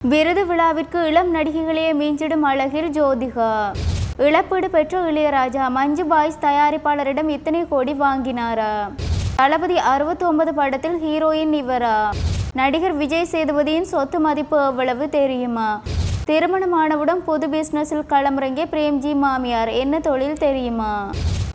விருது விழாவிற்கு இளம் நடிகைகளையே மிஞ்சிடும் அழகில் ஜோதிகா. இழப்பீடு பெற்ற இளையராஜா மஞ்சு பாய்ஸ் தயாரிப்பாளரிடம் இத்தனை கோடி வாங்கினாரா? தளபதி 69 படத்தில் ஹீரோயின் இவரா? நடிகர் விஜய் சேதுபதியின் சொத்து மதிப்பு எவ்வளவு தெரியுமா? திருமணமானவுடன் பொது பிசினஸில் களமிறங்கிய பிரேம்ஜி மாமியார், என்ன தொழில் தெரியுமா?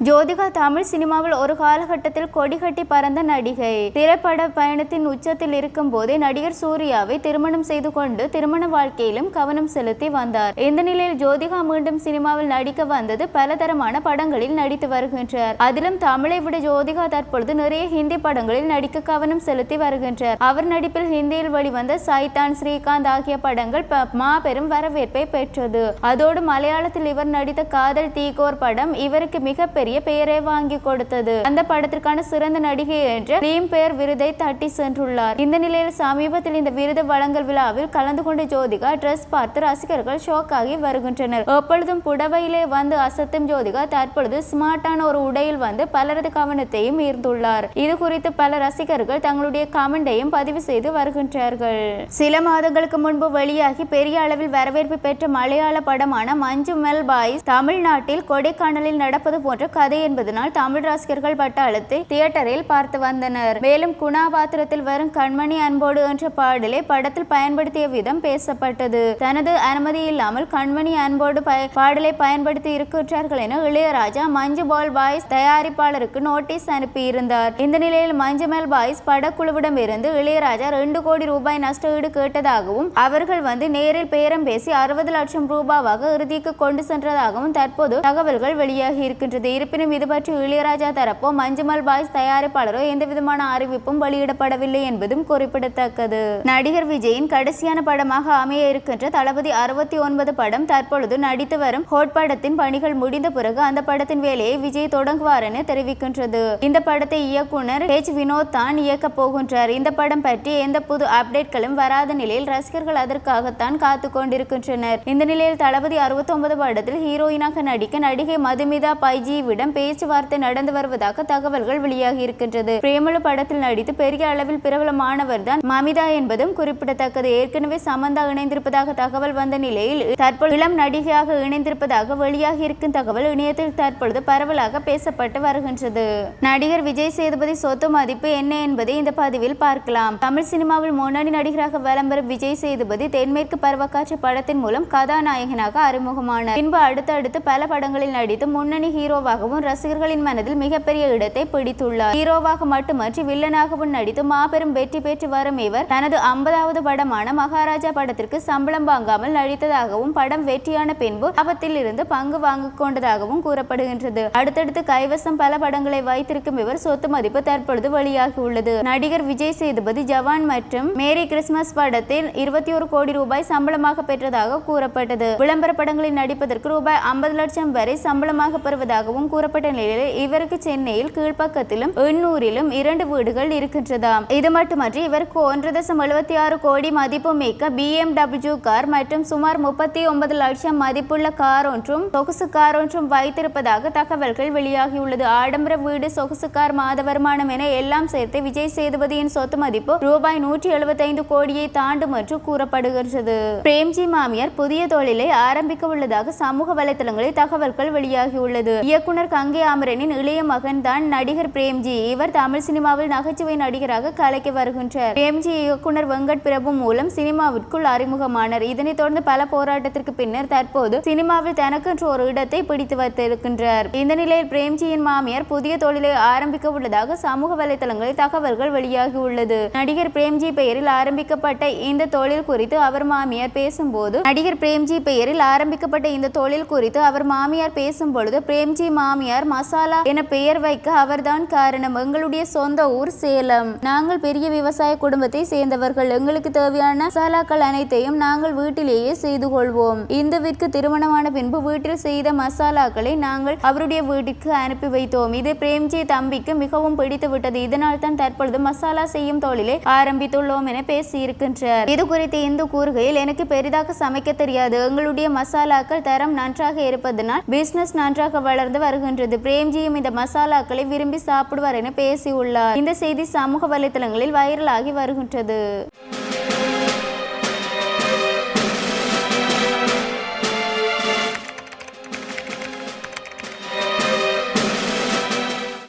ஜோதிகா தமிழ் சினிமாவில் ஒரு காலகட்டத்தில் கொடி கட்டி பறந்த நடிகை. திரைப்பட பயணத்தின் உச்சத்தில் இருக்கும் போதே நடிகர் சூர்யாவை திருமணம் செய்து கொண்டு திருமண வாழ்க்கையிலும் கவனம் செலுத்தி வந்தார். இந்த நிலையில் ஜோதிகா மீண்டும் சினிமாவில் நடிக்க வந்தது பலதரமான படங்களில் நடித்து வருகின்றார். அதிலும் தமிழை விட ஜோதிகா தற்பொழுது நிறைய ஹிந்தி படங்களில் நடிக்க கவனம் செலுத்தி வருகின்றார். அவர் நடிப்பில் ஹிந்தியில் வெளிவந்த சைத்தான், ஸ்ரீகாந்த் ஆகிய படங்கள் மாபெரும் வரவேற்பை பெற்றது. அதோடு மலையாளத்தில் இவர் நடித்த காதல் தீகோர் படம் இவருக்கு மிகப்பெரிய பெயரை வாங்கி கொடுத்தது. அந்த படத்திற்கான சிறந்த நடிகை என்ற பிலிம் பேர் விருதை தட்டி சென்றுள்ளார். இந்த நிலையில் சமீபத்தில் இந்த விருது வழங்கல் விழாவில் கலந்து கொண்ட ஜோதிகா டிரெஸ் பார்த்து ரசிகர்கள் ஷாக் ஆகி வருகின்றனர். எப்பொழுதும் புடவையிலே வந்து அசத்தும் ஜோதிகா தற்பொழுது ஸ்மார்ட்டான ஒரு உடையில் வந்து பலரது கவனத்தையும் ஈர்த்துள்ளார். இது குறித்து பல ரசிகர்கள் தங்களுடைய கமெண்டையும் பதிவு செய்து வருகின்றார்கள். சில மாதங்களுக்கு முன்பு வெளியாகி பெரிய அளவில் வரவேற்பு பெற்ற மலையாள படமான மஞ்சு மெல் பாய்ஸ் தமிழ்நாட்டில் கொடைக்கானலில் நடப்பது போன்ற கதை என்பதனால் தமிழ் ரசிகர்கள் பட்டாளத்தை தியேட்டரில் பார்த்து வந்தனர். மேலும் குணா பாத்திரத்தில் வரும் கண்மணி அன்போடு என்ற பாடலை படத்தில் பயன்படுத்திய விதம் பேசப்பட்டது. தனது அனுமதி இல்லாமல் கண்மணி அன்போடு பாடலை பயன்படுத்தி இருக்கின்றார்கள் என இளையராஜா மஞ்சு பால் பாய்ஸ் தயாரிப்பாளருக்கு நோட்டீஸ் அனுப்பியிருந்தார். இந்த நிலையில் மஞ்சு மெல் பாய்ஸ் படக்குழுவிடம் இருந்து இளையராஜா 2 கோடி ரூபாய் நஷ்டஈடு கேட்டதாகவும் அவர்கள் வந்து நேரில் பேரம் பேசி 60 லட்சம் ரூபாவாக இறுதிக்கு கொண்டு சென்றதாகவும் தற்போது தகவல்கள் வெளியாகி இருக்கின்றது. இருப்பினும் இது பற்றி இளையராஜா தரப்போ மஞ்சுமல் பாய்ஸ் தயாரிப்பாளரோ எந்தவிதமான அறிவிப்பும் வெளியிடப்படவில்லை என்பதும் குறிப்பிடத்தக்கது. நடிகர் விஜயின் கடைசியான படமாக அமைய இருக்கின்ற தளபதி 69 படம் தற்பொழுது நடித்து வரும் ஹோட் படத்தின் பணிகள் முடிந்த பிறகு அந்த படத்தின் வேலையை விஜய் தொடங்குவார் என தெரிவிக்கின்றது. இந்த படத்தை இயக்குனர் H. வினோத் தான் இயக்க போகின்றார். இந்த படம் பற்றி எந்த புது அப்டேட்களும் வராத நிலையில் ரசிகர்கள் அதற்காகத்தான் காத்து கொண்டிருக்கின்றனர். இந்த நிலையில் தளபதி 69 படத்தில் ஹீரோயினாக நடிக்க நடிகை மதுமிதா பைஜிவிடம் பேச்சுவார்த்தை நடந்து வருவதாக தகவல்கள் வெளியாகி இருக்கின்றது. பிரேமலு படத்தில் நடித்து பெரிய அளவில் பிரபலமானவர் தான் மமிதா என்பதும் குறிப்பிடத்தக்கது. ஏற்கனவே சமந்தா இணைந்திருப்பதாக தகவல் வந்த நிலையில் தற்பொழுது இளம் நடிகையாக இணைந்திருப்பதாக வெளியாகி இருக்கும் தகவல் இணையத்தில் தற்பொழுது பரவலாக பேசப்பட்டு வருகின்றது. நடிகர் விஜய் சேதுபதி சொத்து மதிப்பு என்ன என்பதை இந்த பதிவில் பார்க்கலாம். தமிழ் சினிமாவில் முன்னணி நடிகராக வலம் வரும் விஜய் சேதுபதி தென்மேற்கு பருவக்காற்று படத்தின் மூலம் கதாநாயகனாக அறிமுகமானார். பின்பு அடுத்தடுத்து பல படங்களில் நடித்து முன்னணி ஹீரோவாகவும் ரசிகர்களின் மனதில் மிகப்பெரிய இடத்தை பிடித்துள்ளார். ஹீரோவாக மட்டுமன்றி வில்லனாகவும் நடித்து மாபெரும் வெற்றி பெற்று வரும் இவர் தனது 50வது படமான மகாராஜா படத்திற்கு சம்பளம் வாங்காமல் நடித்ததாகவும் படம் வெற்றியான பின்பு லாபத்தில் இருந்து பங்கு வாங்கிக் கொண்டதாகவும் கூறப்படுகின்றது. அடுத்தடுத்து கைவசம் பல படங்களை வைத்திருக்கும் இவர் சொத்து மதிப்பு தற்பொழுது வெளியாகி உள்ளது. நடிகர் விஜய் சேதுபதி ஜவான் மற்றும் மேரி கிறிஸ்துமஸ் படத்தில் 21 கோடி ரூபாய் சம்பளமாக பெற்றதாக கூறப்பட்டது. விளம்பர படங்களில் நடிப்பதற்கு ரூபாய் 50 லட்சம் வரை சம்பளமாக பெறுவதாகவும் கூறப்பட்ட நிலையில் இவருக்கு சென்னையில் கீழ்ப்பக்கத்திலும் எண்ணூரிலும் 2 வீடுகள் இருக்கின்றதாம். இது மட்டுமன்றி இவருக்கு 1.76 கோடி மதிப்பு மிக்க BMW கார் மற்றும் சுமார் 39 லட்சம் மதிப்புள்ள கார் ஒன்றும் சொகுசு கார் ஒன்றும் வைத்திருப்பதாக தகவல்கள் வெளியாகியுள்ளது. ஆடம்பர வீடு, சொகுசு கார், மாத வருமானம் என எல்லாம் சேர்த்து விஜய் சேதுபதியின் சொத்து மதிப்பு ரூபாய் 175 கோடியை தாண்டும் என்று கூறப்படுகிறது. பிரேம்ஜி மாமியார் புதிய தொழிலை ஆரம்பிக்க உள்ளதாக சமூக வலைதளங்களில் தகவல்கள் வெளியாகியுள்ளது. இயக்குனர் கங்கை அமரனின் இளைய மகன் தான் நடிகர் பிரேம்ஜி. இவர் தமிழ் சினிமாவில் நகைச்சுவை நடிகராக கலைக்கு வருகின்றார். பிரேம்ஜி இயக்குனர் வெங்கட் பிரபு மூலம் சினிமாவிற்குள் அறிமுகமானார். இதனைத் தொடர்ந்து பல போராட்டத்திற்கு பின்னர் தற்போது சினிமாவில் தனக்கென்று ஒரு இடத்தை பிடித்து வைத்திருக்கின்றார். இந்த நிலையில் பிரேம்ஜியின் மாமியார் புதிய தொழிலை ஆரம்பிக்க உள்ளதாக சமூக வலைதளங்களில் தகவல்கள் வெளியாகி உள்ளது. நடிகர் பிரேம்ஜி பெயரில் ஆரம்பிக்கப்பட்ட இந்த தொழில் குறித்து அவர் மாமியார் பேசும்போது பேசும்பொழுது பிரேம்ஜி மாமியார் மசாலா என பெயர் வைக்க அவர்தான் காரணம். எங்களுடைய சொந்த ஊர் சேலம். நாங்கள் பெரிய விவசாய குடும்பத்தை சேர்ந்தவர்கள். எங்களுக்கு தேவையான மசாலாக்கள் அனைத்தையும் நாங்கள் வீட்டிலேயே செய்து கொள்வோம். இந்துவிற்கு திருமணமான பின்பு வீட்டில் செய்த மசாலாக்களை நாங்கள் அவருடைய வீட்டுக்கு அனுப்பி வைத்தோம். இது பிரேம்ஜி தம்பிக்கு மிகவும் பிடித்து விட்டது. இதனால் தான் தற்பொழுது மசாலா செய்யும் தொழிலை ஆரம்பித்துள்ளோம் என பேசியிருக்கின்றார். இது குறித்து இந்து கூறுகையில், எனக்கு பெரிதாக சமைக்க தெரியாது. எங்களுடைய மசாலாக்கள் தரம் நன்றாக இருப்பதனால் பிசினஸ் நன்றாக வளர்ந்து வருகின்றது. பிரேம்ஜியும் இந்த மசாலாக்களை விரும்பி சாப்பிடுவார் என பேசியுள்ளார். இந்த செய்தி சமூக வலைதளங்களில் வைரலாகி வருகின்றது.